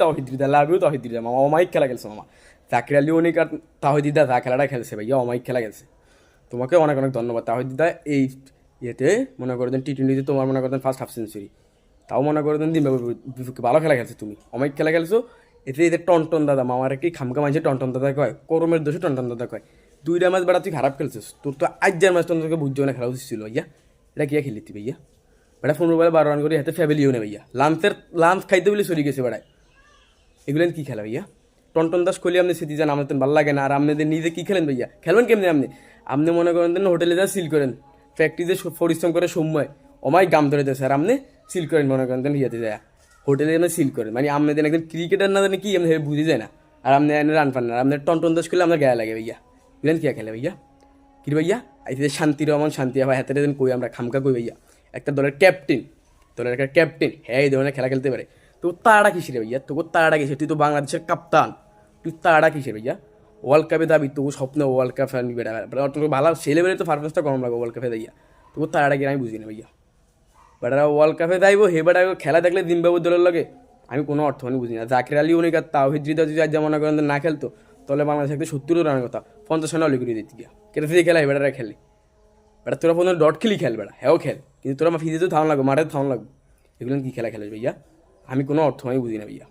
Towhid Hridoy, love you Towhid Hridoy মামা, অমায়িক খেলা খেলছে মামা। জাকির আলী অনেক আর তাওহিদ হৃদয় যা খেলাটা খেলছে ভাইয়া, অমায়িক খেলা খেলছে। তোমাকে অনেক অনেক ধন্যবাদ তাওহিদ হৃদয়। এই ইয়েতে মনে করে দেন টি-20 তোমার মনে করেন ফার্স্ট হাফ সেঞ্চুরি, তাও মনে করে দেন জিম্বাবুয়ের বিপক্ষে ভালো খেলা খেলছে তুমি, অমায়িক খেলা খেলছো। এতে এদের টনটন দাদা মামার কি খামকা মাঝে টনটন দাদা কয়, করমের দোষে টনটন দাদা কয়। 2টা ম্যাচ বেড়া তুই খারাপ খেলছিস, তোর তো আজকের ম্যাচটা তোকে বুঝছো না খেলা উচিত ছিল ভাইয়া। এটা কি খেলি তুই ভাইয়া? বেটা 15 বলে 12 রান করে হাতে ফ্যামিলিও নেই ভাইয়া, লাঞ্চ খাইতে বলে চলে গেছে বেড়ায়। এগুলো কি খেলা ভাইয়া? টনটন দাস কোহলি আপনি স্মৃতি যান, আমাদের তো ভালো লাগে না। আর আপনাদের নিজে কি খেলেন ভাইয়া? খেলবেন কেমনি আপনি? আপনি মনে করেন দেন হোটেলে যা সিল করেন, প্র্যাকটিসে পরিশ্রম করে সময় অমায় গাম ধরে দেয় স্যার, আপনি সিল করেন মনে করেন দেন ইয়েতে যায় হোটেলে যেন সিল করেন, মানে আপনাদের একজন ক্রিকেটার না জানে কি আপনি বুঝে যায় না। আর আপনি রান পান না, আপনার টনটন দাস করলে আপনার গায়ে লাগে ভাইয়া। বুঝলেন কি খেলে ভাইয়া? কি ভাইয়া আইতে শান্তি রহমান শান্তি আবার হাতে দেন কই আমরা খামকা কই ভাইয়া? একটা দলের ক্যাপ্টেন, দলের একটা ক্যাপ্টেন হ্যাঁ এই ধরনের খেলা খেলতে পারে। তো তাড়া কিসের ভাইয়া? তোকে তাড়া কিসের? তুই তো বাংলাদেশের কাপ্তান, তুই তাড়া কিসের ভাইয়া? ওয়ার্ল্ড কাপে দাবি তো স্বপ্ন ওয়ার্ল্ড কাপ আনবি বেড়া, তোকে ভালো ছেলে বেড়ে তো পারফরমেন্সটা কম লাগবে ওয়ার্ল্ড কাপে দাইয়া। তোকে তাড়াটা কি আমি বুঝি না ভাইয়া। বেটারা ওয়ার্ল্ড কাপে যাইবো হে বেটা খেলা দেখলে জিম্বাবুয়ের দলের লগে আমি কোনো অর্থ মানে বুঝি না। জাকির আলী অনেক আর তাওহিদ হৃদয় যদি আজ মনে করেন না খেলতো তাহলে বাংলাদেশ একটা 70 রানের কথা 50 রানে অলি করে দিতে গিয়া কেটে দিয়ে খেলা বেটারা খেলে। বেটা তোরা প্রথমে ডট খেলি খেল বেড়া, হ্যাঁ খেল, কিন্তু তোরা ফিজে তো থাউন লাগবে, মাঠে থাউন লাগবে। এগুলো কি খেলা খেলে ভাইয়া? আমি কোনো অর্থ আমি বুঝি না ভাইয়া।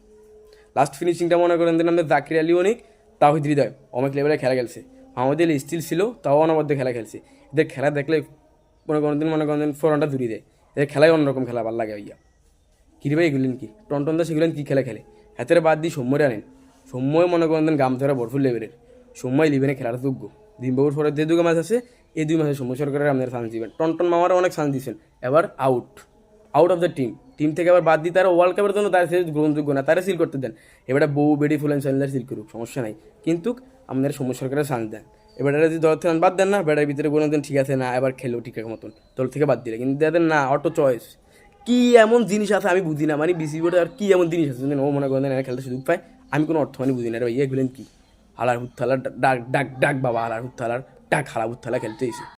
লাস্ট ফিনিশিংটা মনে করেন দেন আমাদের জাকির আলী অনেক তাওহিদ হৃদয় অনেক লেভেলে খেলা খেলছে। আমাদের স্টিল ছিল তাও অনবদ্য খেলা খেলছে। এদের খেলা দেখলে মনে করেন 4 রানটা দূরে দেয়। এদের খেলায় অন্যরকম খেলা ভালো লাগে ভাইয়া। কী ভাই এগুলেন কি টনটন দাস এগুলেন কী খেলা খেলে? হাতের বাদ দিয়ে সৌম্যরে আনেন, সৌম্যই মনে করেন দেন গাম ধরা বরফুল লেভেলের, সৌম্যই লিবেনে খেলার যোগ্য। জিম্বাবুয়ের পরে যে 2 ম্যাচ আছে এই 2 ম্যাচে সৌম্য সরকারের আপনার চান্স দিবেন। টনটন মামারও অনেক চান্স দিচ্ছেন, এবার আউট অফ দ্য টিম থেকে আবার বাদ দিয়ে তারা ওয়ার্ল্ড কাপের জন্য তার গ্রহণযোগ্য না, তারা সিল করতে দেন। এবারে বউ বেডি ফুল অ্যান্ড চ্যানেলার সিল করুক, সমস্যা নাই, কিন্তু আপনার সৌম্য সরকারের চান্স দেন। এবার যদি দল থেকে বাদ দেন না, বেড়ার ভিতরে কোনো দিন ঠিক আছে না এবার খেলো ঠিক মতন দল থেকে বাদ দিলে, কিন্তু দেন না অটো চয়েস। কি এমন জিনিস আছে আমি বুঝি না, মানে বিসিবি বোর্ডে আর কি এমন জিনিস আছে ও মনে করেন খেলতে সুযোগ পায়, আমি কোনো অর্থ মানে বুঝি না। ভাই এগুলেন কি হালার হুত্থালার ডাক ডাক ডাক বাবা, হালার হুত্থালার ডাক হালা হুত্থালা খেলতে এসে